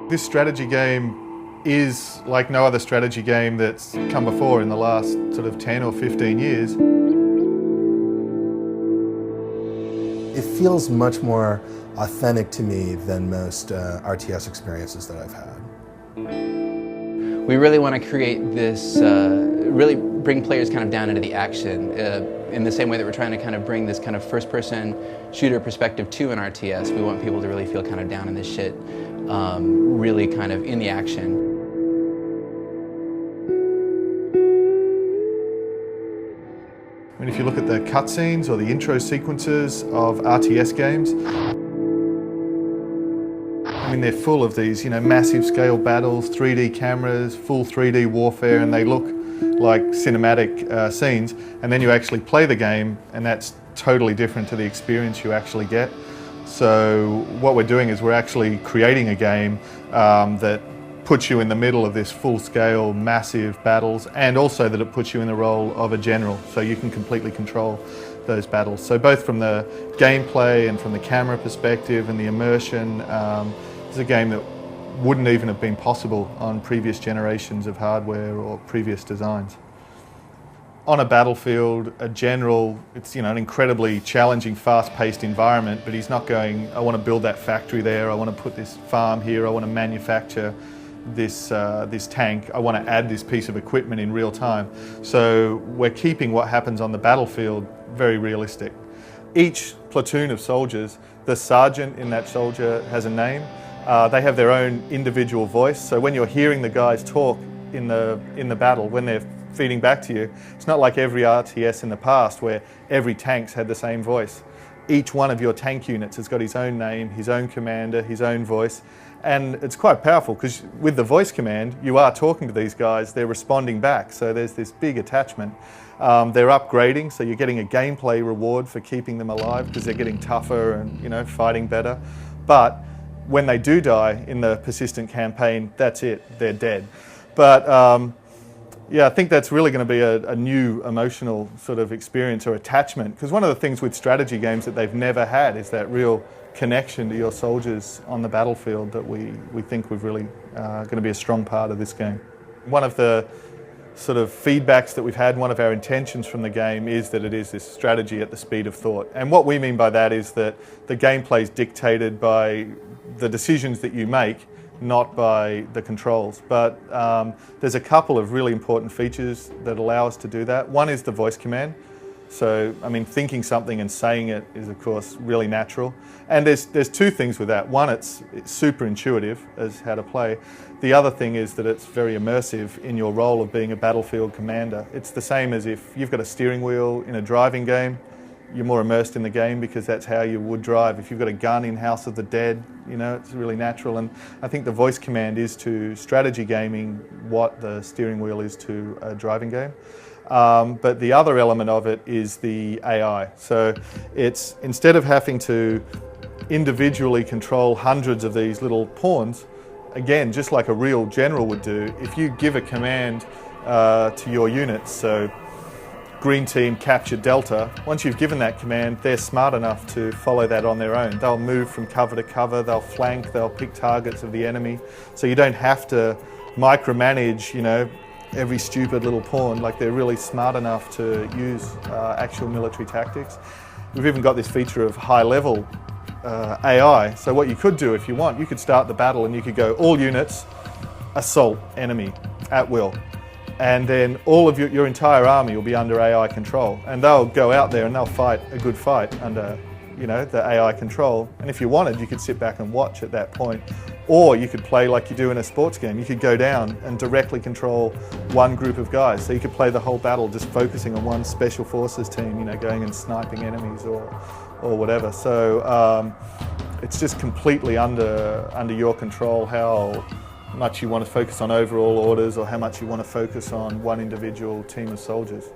This strategy game is like no other strategy game that's come before in the last sort of 10 or 15 years. It feels much more authentic to me than most RTS experiences that I've had. We really want to create this, really bring players kind of down into the action in the same way that we're trying to kind of bring this kind of first-person shooter perspective to an RTS. We want people to really feel kind of down in this shit, really kind of in the action. I mean, if you look at the cutscenes or the intro sequences of RTS games, I mean, they're full of these, massive scale battles, 3D cameras, full 3D warfare, and they look like cinematic scenes. And then you actually play the game, and that's totally different to the experience you actually get. So what we're doing is we're actually creating a game that puts you in the middle of this full-scale, massive battles, and also that it puts you in the role of a general, so you can completely control those battles. So both from the gameplay and from the camera perspective and the immersion, it's a game that wouldn't even have been possible on previous generations of hardware or previous designs. On a battlefield, a general, it's an incredibly challenging, fast-paced environment, but he's not going, I want to build that factory there, I want to put this farm here, I want to manufacture this tank, I want to add this piece of equipment in real time. So we're keeping what happens on the battlefield very realistic. Each platoon of soldiers, the sergeant in that soldier has a name. They have their own individual voice, so when you're hearing the guys talk in the battle, when they're feeding back to you, it's not like every RTS in the past where every tank's had the same voice. Each one of your tank units has got his own name, his own commander, his own voice, and it's quite powerful because with the voice command you are talking to these guys, they're responding back, so there's this big attachment. They're upgrading, so you're getting a gameplay reward for keeping them alive because they're getting tougher and fighting better. But when they do die in the persistent campaign, that's it, they're dead. But yeah, I think that's really going to be a new emotional sort of experience or attachment, because one of the things with strategy games that they've never had is that real connection to your soldiers on the battlefield that we think we've really going to be a strong part of this game. One of the sort of feedbacks that we've had, one of our intentions from the game is that it is this strategy at the speed of thought. And what we mean by that is that the gameplay is dictated by the decisions that you make, not by the controls. But there's a couple of really important features that allow us to do that. One is the voice command. So, I mean, thinking something and saying it is, of course, really natural. And there's two things with that. One, it's super intuitive as how to play. The other thing is that it's very immersive in your role of being a battlefield commander. It's the same as if you've got a steering wheel in a driving game. You're more immersed in the game because that's how you would drive. If you've got a gun in House of the Dead, it's really natural. And I think the voice command is to strategy gaming what the steering wheel is to a driving game. But the other element of it is the AI. So it's, instead of having to individually control hundreds of these little pawns, again, just like a real general would do, if you give a command to your units, so Green team capture Delta, once you've given that command, they're smart enough to follow that on their own. They'll move from cover to cover, they'll flank, they'll pick targets of the enemy. So you don't have to micromanage, every stupid little pawn. Like, they're really smart enough to use actual military tactics. We've even got this feature of high-level AI. So what you could do if you want, you could start the battle and you could go, all units, assault enemy at will. And then all of your entire army will be under AI control. And they'll go out there and they'll fight a good fight under the AI control. And if you wanted, you could sit back and watch at that point. Or you could play like you do in a sports game. You could go down and directly control one group of guys. So you could play the whole battle just focusing on one special forces team, going and sniping enemies or whatever. So it's just completely under your control how much you want to focus on overall orders or how much you want to focus on one individual team of soldiers.